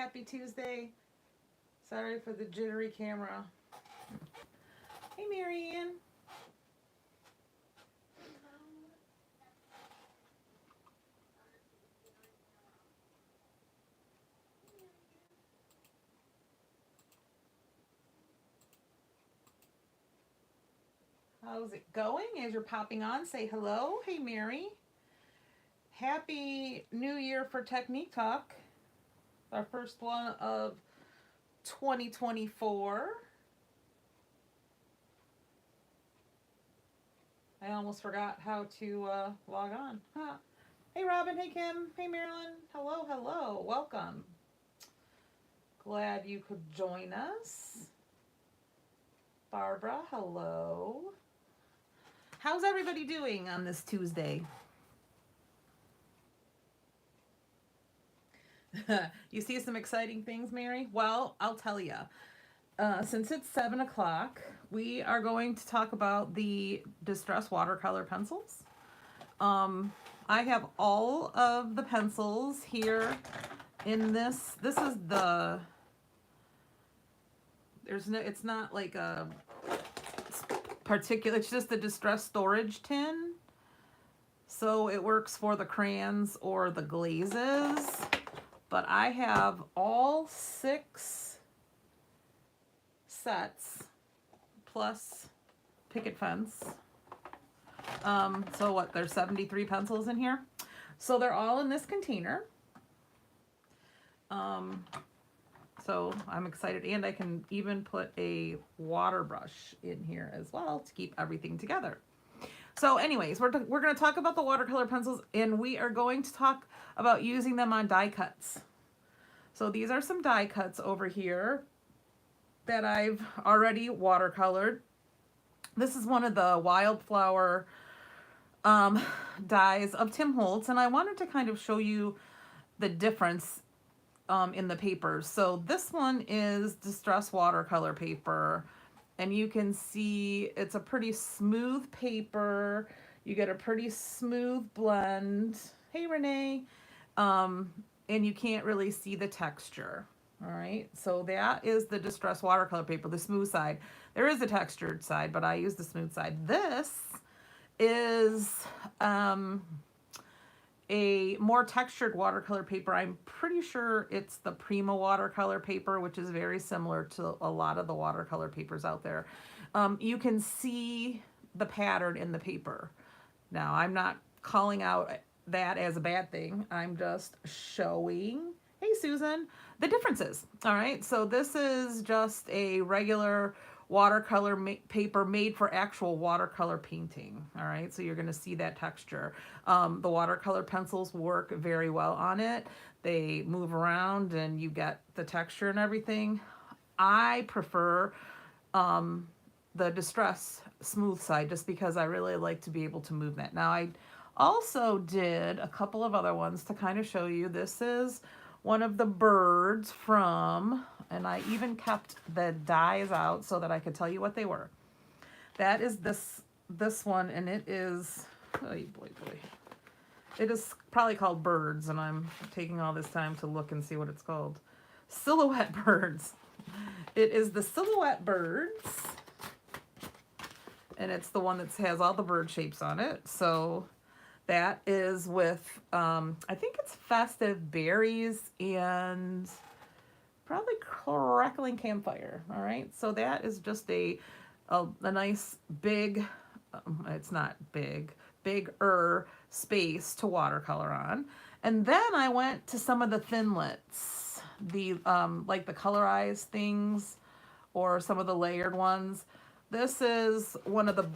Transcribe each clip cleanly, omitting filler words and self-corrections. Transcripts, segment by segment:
Happy Tuesday. Sorry for the jittery camera. Hey, Marianne. How's it going? As you're popping on, say hello. Hey, Mary. Happy New Year for Technique Talk. Our first one of 2024. I almost forgot how to log on. Huh. Hey, Robin. Hey, Kim. Hey, Marilyn. Hello, hello. Welcome. Glad you could join us. Barbara, hello. How's everybody doing on this Tuesday? You see some exciting things, Mary? Well, I'll tell you. Since it's 7 o'clock, we are going to talk about the Distress watercolor pencils. I have all of the pencils here in this. This is the, it's not like a particular, it's just the Distress storage tin. So it works for the crayons or the glazes. But I have all 6 sets plus picket fence. So what, there's 73 pencils in here. So they're all in this container. So I'm excited, and I can even put a water brush in here as well to keep everything together. So anyways, we're going to talk about the watercolor pencils, and we are going to talk about using them on die cuts. So these are some die cuts over here that I've already watercolored. This is one of the wildflower dies of Tim Holtz, and I wanted to kind of show you the difference in the papers. So this one is Distress watercolor paper, and you can see it's a pretty smooth paper. You get a pretty smooth blend. Hey, Renee. And you can't really see the texture. All right, so that is the Distress watercolor paper, the smooth side. There is a textured side, but I use the smooth side. This is a more textured watercolor paper. I'm pretty sure it's the Prima watercolor paper, which is very similar to a lot of the watercolor papers out there. You can see the pattern in the paper. Now, I'm not calling out that as a bad thing. I'm just showing, hey Susan, the differences. All right, so this is just a regular watercolor paper made for actual watercolor painting. All right, so you're going to see that texture. The watercolor pencils work very well on it. They move around and you get the texture and everything. I prefer the Distress smooth side just because I really like to be able to move that. Now, I also did a couple of other ones to kind of show you. This is one of the birds from, and I even kept the dies out so that I could tell you what they were. That is this one, and it is, oh boy. It is probably called Birds, and I'm taking all this time to look and see what it's called. Silhouette Birds. It is the Silhouette Birds, and it's the one that has all the bird shapes on it. So that is with, I think it's Festive Berries and probably Crackling Campfire. All right, so that is just a nice big, it's not big, bigger space to watercolor on. And then I went to some of the Thinlits, the like the colorized things or some of the layered ones. This is one of the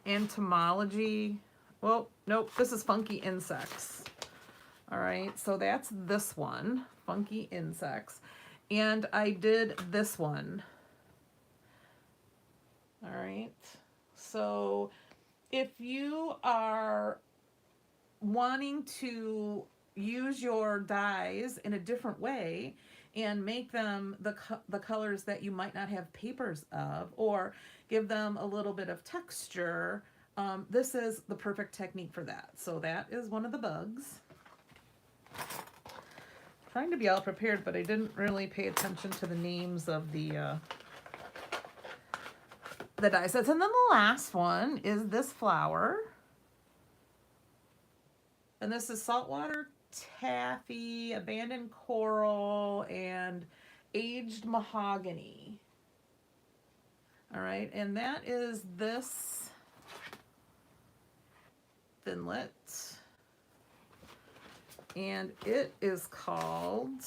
Entomology. Well, nope, this is Funky Insects. All right, so that's this one, Funky Insects. And I did this one. All right, so if you are wanting to use your dies in a different way and make them the colors that you might not have papers of, or give them a little bit of texture, this is the perfect technique for that. So that is one of the bugs. trying to be all prepared, but I didn't really pay attention to the names of the die sets. And then the last one is this flower. And this is saltwater taffy, abandoned coral, and aged mahogany. All right, and that is this Thinlet. And it is called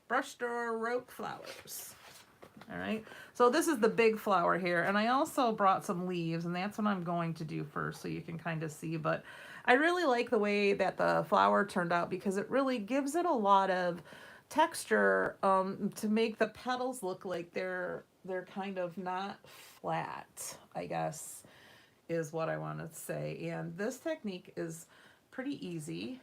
Brushed or Roque Flowers. All right, so this is the big flower here, and I also brought some leaves, and that's what I'm going to do first so you can kind of see. But I really like the way that the flower turned out because it really gives it a lot of texture to make the petals look like they're kind of not flat, I guess is what I want to say. And this technique is pretty easy.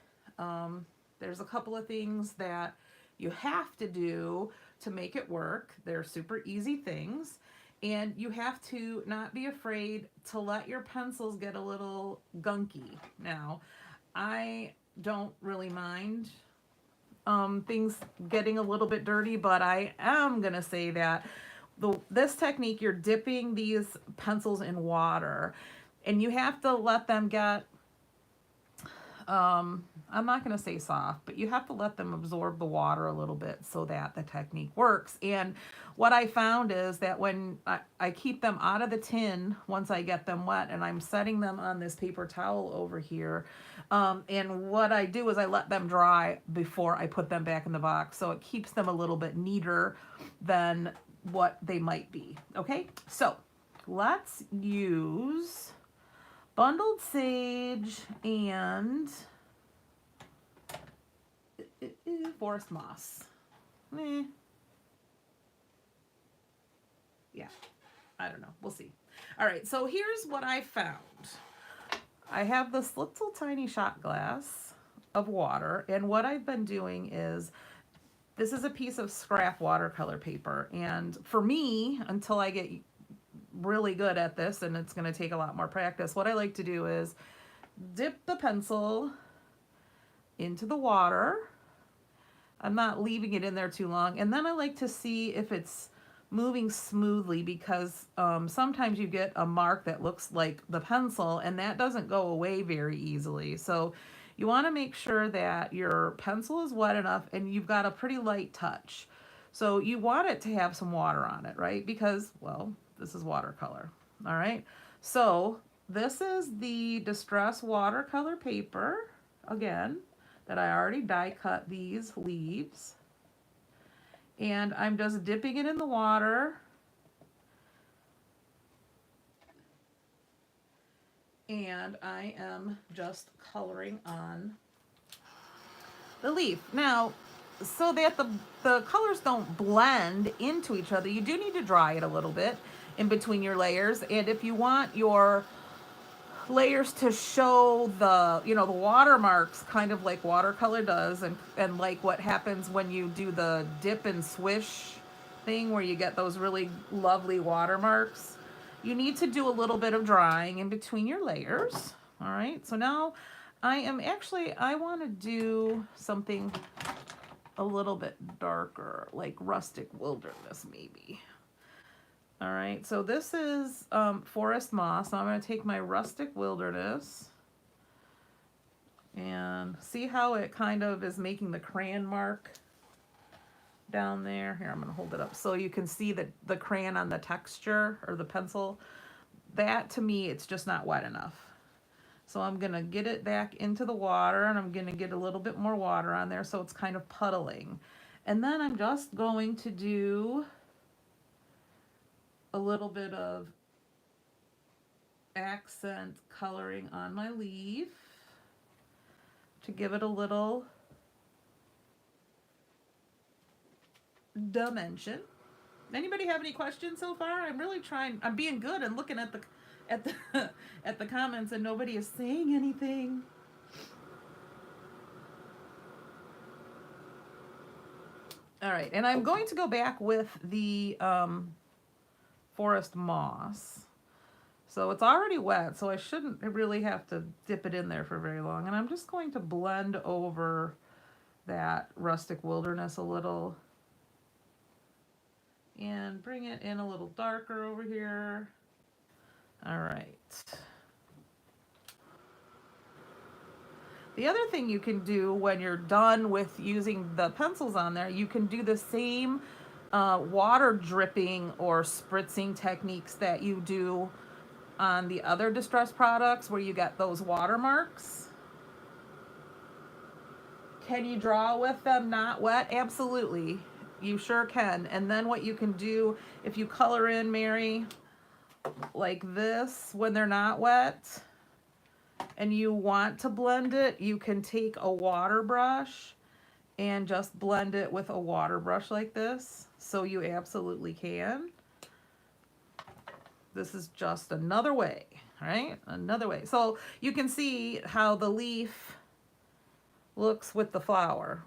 There's a couple of things that you have to do to make it work. They're super easy things. And you have to not be afraid to let your pencils get a little gunky. Now, I don't really mind things getting a little bit dirty, but I am going to say that this technique, you're dipping these pencils in water, and you have to let them get I'm not going to say soft, but you have to let them absorb the water a little bit so that the technique works. And what I found is that when I keep them out of the tin once I get them wet, and I'm setting them on this paper towel over here, and what I do is I let them dry before I put them back in the box, so it keeps them a little bit neater than what they might be. Okay, so let's use bundled sage and forest moss. Yeah, I don't know. We'll see. All right, so here's what I found. I have this little tiny shot glass of water, and what I've been doing is, this is a piece of scrap watercolor paper, and for me, until I get really good at this, and it's going to take a lot more practice, what I like to do is dip the pencil into the water. I'm not leaving it in there too long, and then I like to see if it's moving smoothly, because sometimes you get a mark that looks like the pencil, and that doesn't go away very easily. So you want to make sure that your pencil is wet enough and you've got a pretty light touch. So you want it to have some water on it, right? Because, well, this is watercolor. All right, so this is the Distress watercolor paper, again, that I already die cut these leaves. And I'm just dipping it in the water. And I am just coloring on the leaf. Now, so that the colors don't blend into each other, you do need to dry it a little bit in between your layers. And if you want your layers to show the, you know, the watermarks, kind of like watercolor does, and like what happens when you do the dip and swish thing where you get those really lovely watermarks, you need to do a little bit of drying in between your layers. All right, so now I want to do something a little bit darker, like Rustic Wilderness maybe. All right, so this is forest moss. So I'm going to take my Rustic Wilderness and see how it kind of is making the crayon mark down there. Here, I'm going to hold it up so you can see the crayon on the texture, or the pencil. That, to me, it's just not wet enough. So I'm going to get it back into the water, and I'm going to get a little bit more water on there so it's kind of puddling. And then I'm just going to do a little bit of accent coloring on my leaf to give it a little dimension. Anybody have any questions so far? I'm really trying. I'm being good and looking at the comments, and nobody is saying anything. All right, and I'm going to go back with the forest moss. So it's already wet, so I shouldn't really have to dip it in there for very long. And I'm just going to blend over that rustic wilderness a little. And bring it in a little darker over here. All right. The other thing you can do when you're done with using the pencils on there, you can do the same water dripping or spritzing techniques that you do on the other distress products where you get those watermarks. Can you draw with them not wet? Absolutely. You sure can. And then what you can do if you color in, Mary, like this when they're not wet and you want to blend it, you can take a water brush and just blend it with a water brush like this. So you absolutely can. This is just another way, right? Another way. So you can see how the leaf looks with the flower.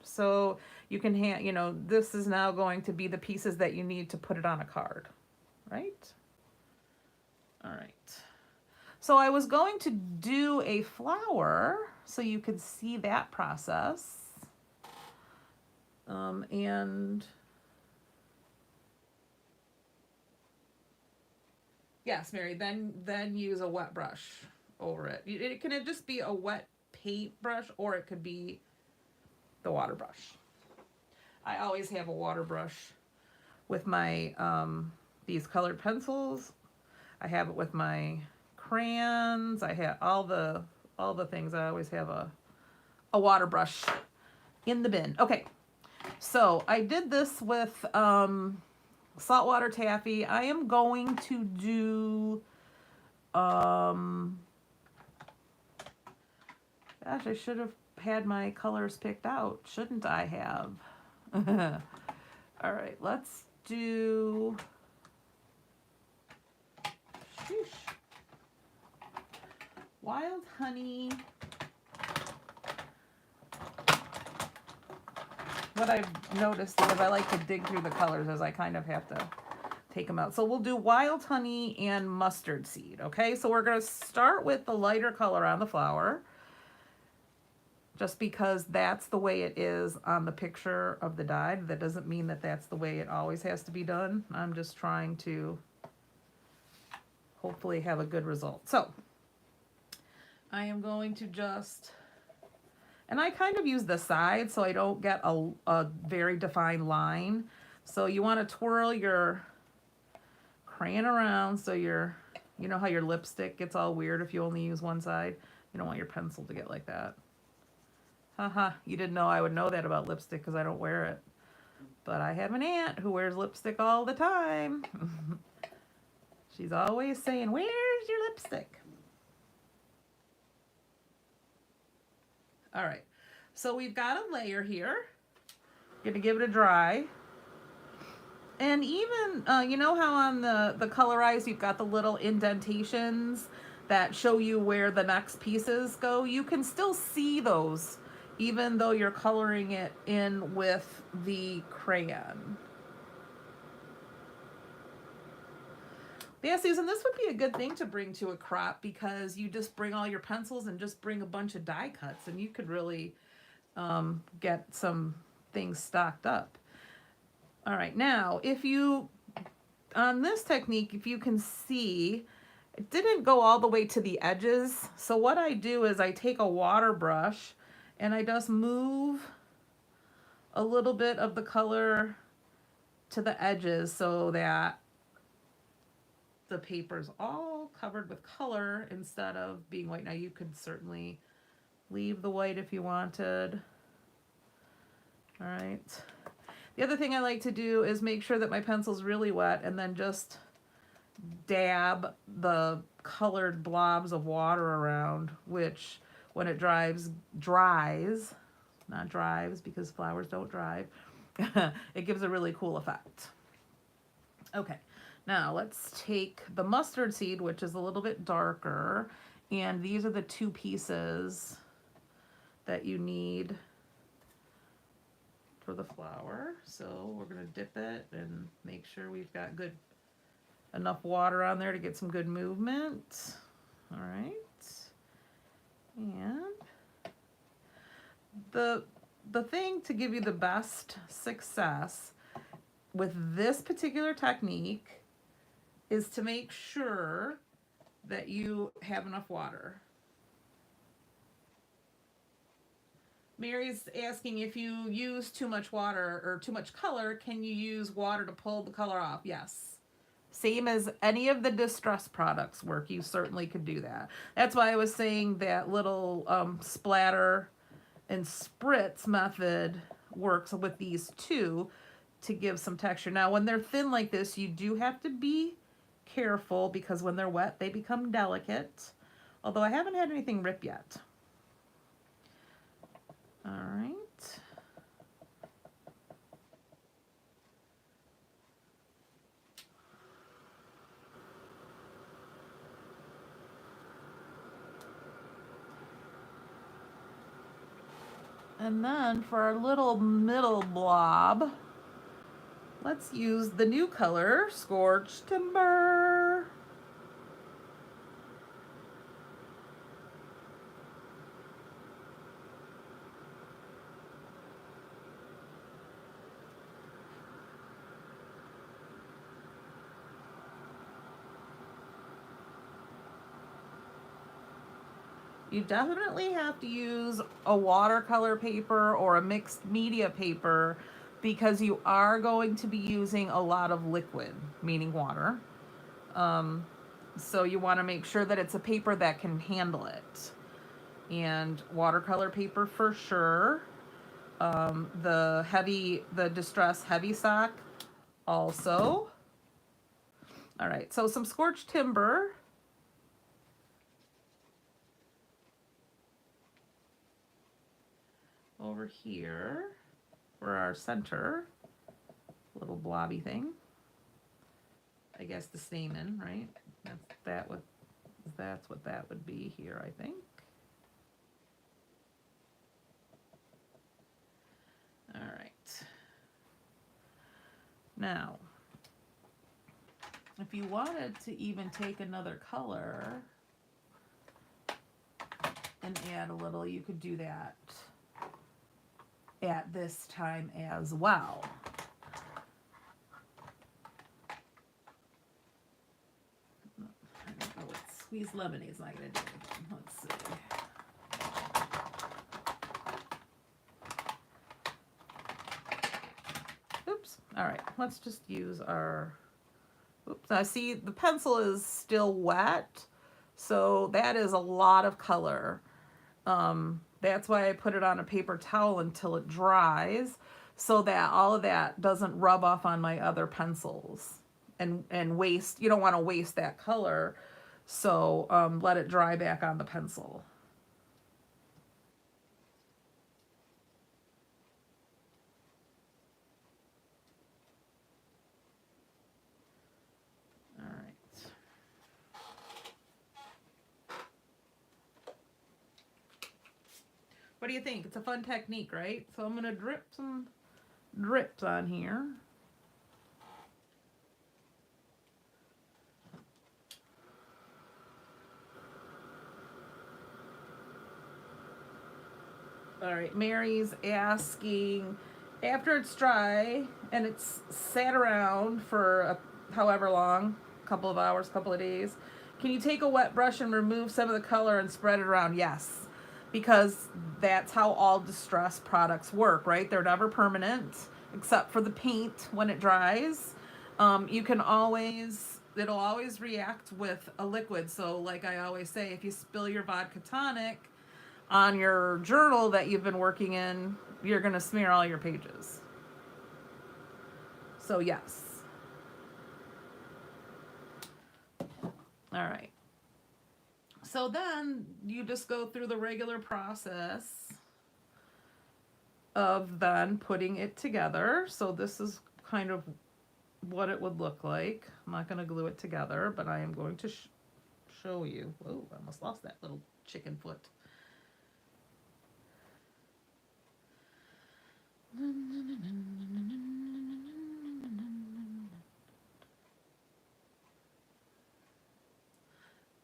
So you can you know, this is now going to be the pieces that you need to put it on a card, right? All right. So I was going to do a flower so you could see that process. And yes, Mary, then use a wet brush over it. It can just be a wet paint brush or it could be the water brush. I always have a water brush with my these colored pencils. I have it with my crayons. I have all the things. I always have a water brush in the bin. Okay, so I did this with saltwater taffy. I am going to do gosh, I should have had my colors picked out, shouldn't I have? All right, let's do Wild Honey. What I've noticed is I like to dig through the colors as I kind of have to take them out. So we'll do Wild Honey and Mustard Seed, okay? So we're going to start with the lighter color on the flower, just because that's the way it is on the picture of the die. That doesn't mean that that's the way it always has to be done. I'm just trying to hopefully have a good result. So I am going to just, and I kind of use the side so I don't get a very defined line. So you want to twirl your crayon around so you know how your lipstick gets all weird if you only use one side? You don't want your pencil to get like that. Haha, you didn't know I would know that about lipstick because I don't wear it. But I have an aunt who wears lipstick all the time. She's always saying, "Where's your lipstick?" All right, so we've got a layer here. Gonna give it a dry. And even, you know how on the Colorize you've got the little indentations that show you where the next pieces go? You can still see those even though you're coloring it in with the crayon. Yeah, Susan, this would be a good thing to bring to a crop because you just bring all your pencils and just bring a bunch of die cuts and you could really get some things stocked up. All right, now if you, on this technique, if you can see, it didn't go all the way to the edges. So what I do is I take a water brush and I just move a little bit of the color to the edges so that the paper's all covered with color instead of being white. Now you could certainly leave the white if you wanted. All right. The other thing I like to do is make sure that my pencil's really wet and then just dab the colored blobs of water around, which when it dries, not drives because flowers don't drive, it gives a really cool effect. Okay, now let's take the mustard seed, which is a little bit darker, and these are the two pieces that you need for the flower. So we're gonna dip it and make sure we've got enough water on there to get some good movement. All right. And the thing to give you the best success with this particular technique is to make sure that you have enough water. Mary's asking if you use too much water or too much color, can you use water to pull the color off? Yes. Same as any of the distress products work, you certainly could do that. That's why I was saying that little splatter and spritz method works with these two to give some texture. Now, when they're thin like this, you do have to be careful because when they're wet, they become delicate. Although I haven't had anything rip yet. All right. And then for our little middle blob, let's use the new color, Scorched Timber. You definitely have to use a watercolor paper or a mixed media paper because you are going to be using a lot of liquid, meaning water. So you want to make sure that it's a paper that can handle it. And watercolor paper for sure. The Distress Heavy Stock also. All right, so some Scorched Timber. Over here for our center little blobby thing. I guess the stamen, right? That's what that would be here, I think. All right. Now, if you wanted to even take another color and add a little, you could do that at this time as well. I don't know what squeezed lemonade's not gonna do anything. Let's see. Oops. All right, let's just use our, oops. Now see, the pencil is still wet, so that is a lot of color. That's why I put it on a paper towel until it dries, so that all of that doesn't rub off on my other pencils and waste. You don't want to waste that color, so let it dry back on the pencil. All right. What do you think? It's a fun technique, right? So I'm gonna drip some drips on here. All right, Mary's asking, after it's dry and it's sat around for however long, couple of hours, couple of days, can you take a wet brush and remove some of the color and spread it around? Yes, because that's how all distress products work, right? They're never permanent except for the paint when it dries. You can always, it'll always react with a liquid. So like I always say, if you spill your vodka tonic on your journal that you've been working in, you're going to smear all your pages. So yes. All right. So then you just go through the regular process of then putting it together. So this is kind of what it would look like. I'm not going to glue it together, but I am going to show you. Whoa, I almost lost that little chicken foot.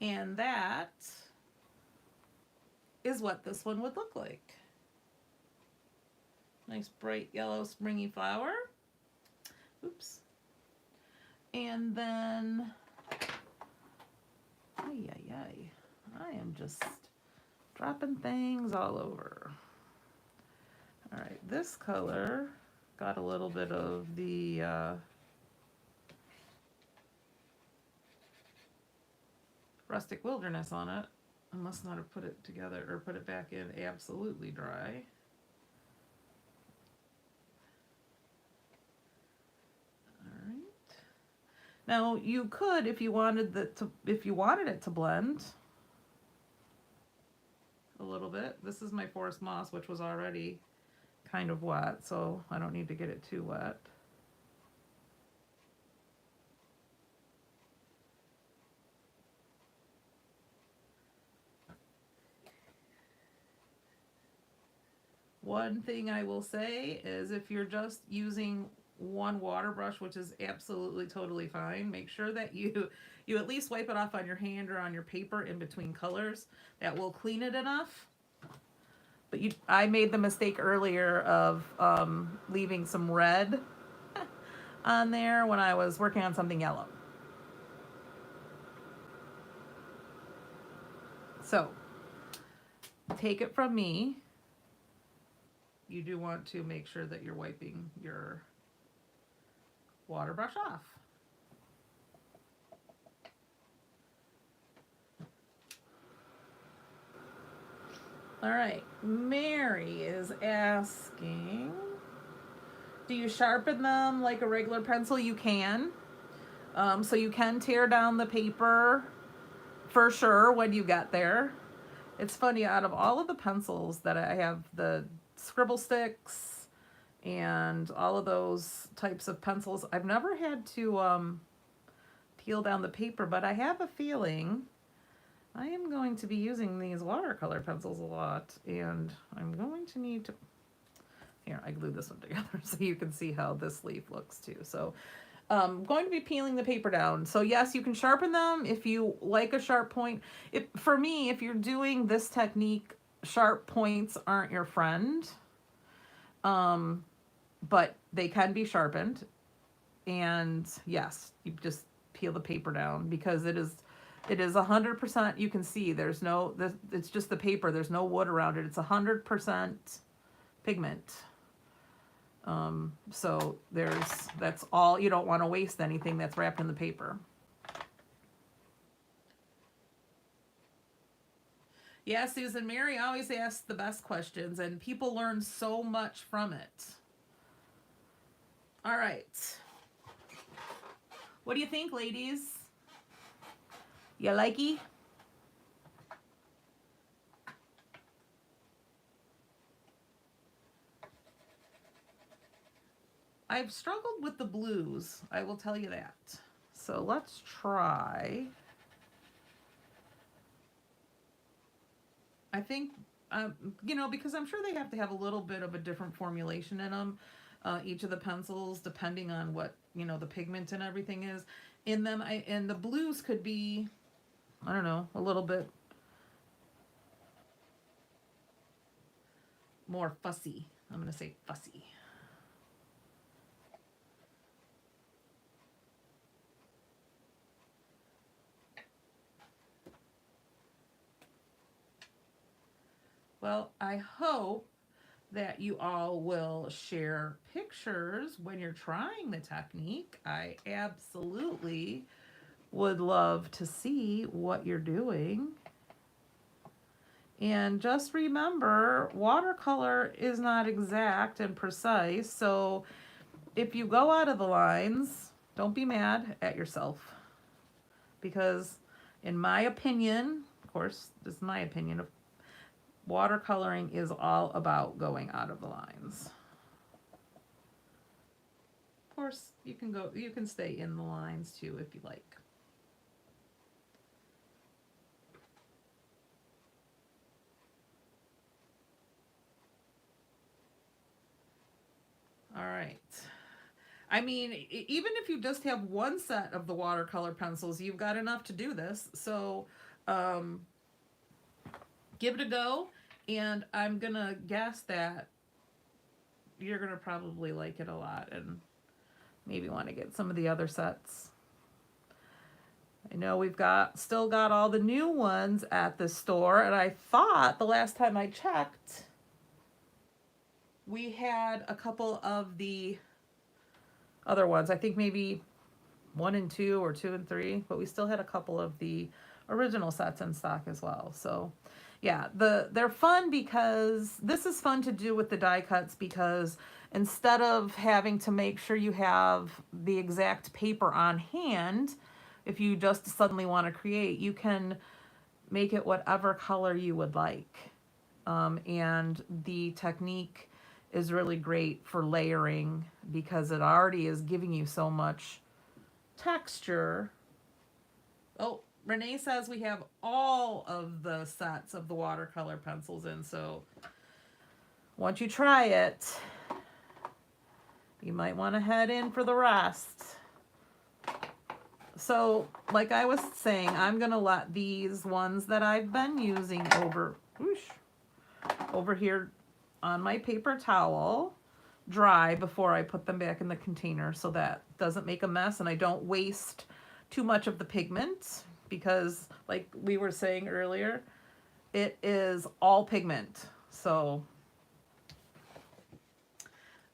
And that is what this one would look like. Nice bright yellow springy flower. Oops. And then, I am just dropping things all over. All right, this color got a little bit of the rustic wilderness on it. I must not have put it together or put it back in absolutely dry. All right. Now you could, if you wanted it to blend a little bit. This is my forest moss, which was already kind of wet, so I don't need to get it too wet. One thing I will say is if you're just using one water brush, which is absolutely totally fine, make sure that you at least wipe it off on your hand or on your paper in between colors. That will clean it enough. But I made the mistake earlier of leaving some red on there when I was working on something yellow. So, take it from me. You do want to make sure that you're wiping your water brush off. All right, Mary is asking, do you sharpen them like a regular pencil? You can. So you can tear down the paper for sure when you get there. It's funny, out of all of the pencils that I have, the scribble sticks and all of those types of pencils, I've never had to peel down the paper, but I have a feeling I am going to be using these watercolor pencils a lot, and I'm going to need to, here, I glued this one together so you can see how this leaf looks too. So I'm going to be peeling the paper down. So yes, you can sharpen them if you like a sharp point. For me, if you're doing this technique, sharp points aren't your friend, but they can be sharpened. And yes, you just peel the paper down because it is 100%. You can see there's no, it's just the paper. There's no wood around it. It's 100% pigment. So that's all. You don't want to waste anything that's wrapped in the paper. Yeah, Susan, Mary always asks the best questions, and people learn so much from it. All right. What do you think, ladies? You likey? I've struggled with the blues, I will tell you that. So let's try. I think, because I'm sure they have to have a little bit of a different formulation in them, each of the pencils, depending on what, the pigment and everything is in them. And the blues could be, I don't know, a little bit more fussy. I'm going to say fussy. Well, I hope that you all will share pictures when you're trying the technique. I absolutely would love to see what you're doing. And just remember, watercolor is not exact and precise, so if you go out of the lines, don't be mad at yourself. Because in my opinion, of course, this is my opinion, watercoloring is all about going out of the lines. Of course, you can stay in the lines too if you like. All right. I mean, even if you just have one set of the watercolor pencils, you've got enough to do this. So give it a go. And I'm going to guess that you're going to probably like it a lot and maybe want to get some of the other sets. I know we've still got all the new ones at the store, and I thought the last time I checked we had a couple of the other ones. I think maybe 1 and 2 or 2 and 3, but we still had a couple of the original sets in stock as well. So yeah, they're fun because this is fun to do with the die cuts, because instead of having to make sure you have the exact paper on hand, if you just suddenly want to create, you can make it whatever color you would like. And the technique is really great for layering because it already is giving you so much texture. Oh, Renee says we have all of the sets of the watercolor pencils in, so once you try it, you might want to head in for the rest. So, like I was saying, I'm going to let these ones that I've been using over here on my paper towel dry before I put them back in the container, so that doesn't make a mess and I don't waste too much of the pigment, because like we were saying earlier, it is all pigment. So,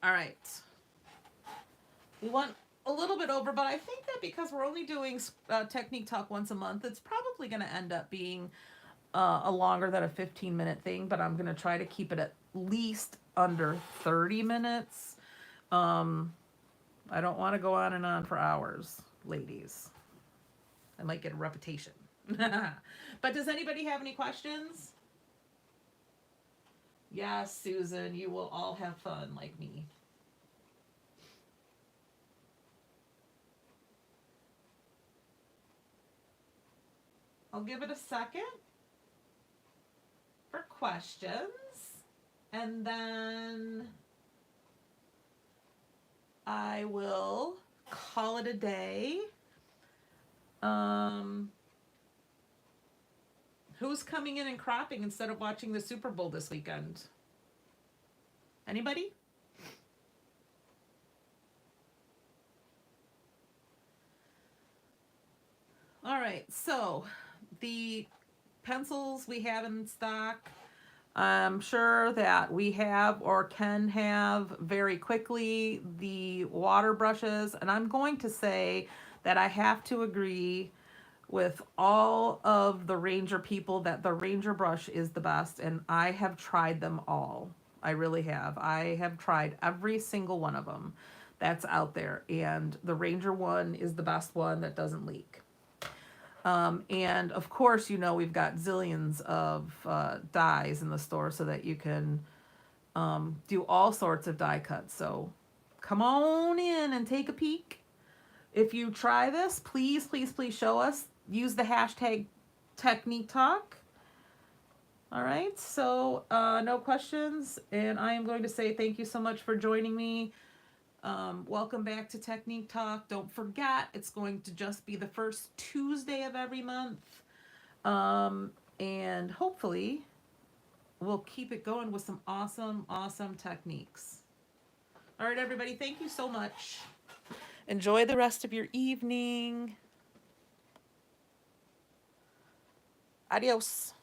all right. We went a little bit over, but I think that because we're only doing Technique Talk once a month, it's probably going to end up being a longer than a 15-minute thing, but I'm going to try to keep it at least under 30 minutes. I don't want to go on and on for hours, ladies. I might get a reputation. But does anybody have any questions? Yes, Susan, you will all have fun like me. I'll give it a second for questions, and then I will call it a day. Who's coming in and cropping instead of watching the Super Bowl this weekend? Anybody? All right, so the pencils we have in stock, I'm sure that we have or can have very quickly the water brushes, and I'm going to say that I have to agree with all of the Ranger people that the Ranger brush is the best, and I have tried them all. I really have. I have tried every single one of them that's out there, and the Ranger one is the best one that doesn't leak. And of course, you know, we've got zillions of dies in the store so that you can do all sorts of die cuts. So come on in and take a peek. If you try this, please, please, please show us. Use the hashtag Technique Talk. All right, so no questions, and I am going to say thank you so much for joining me. Welcome back to Technique Talk. Don't forget, it's going to just be the first Tuesday of every month. And hopefully we'll keep it going with some awesome, awesome techniques. All right, everybody, thank you so much. Enjoy the rest of your evening. Adios.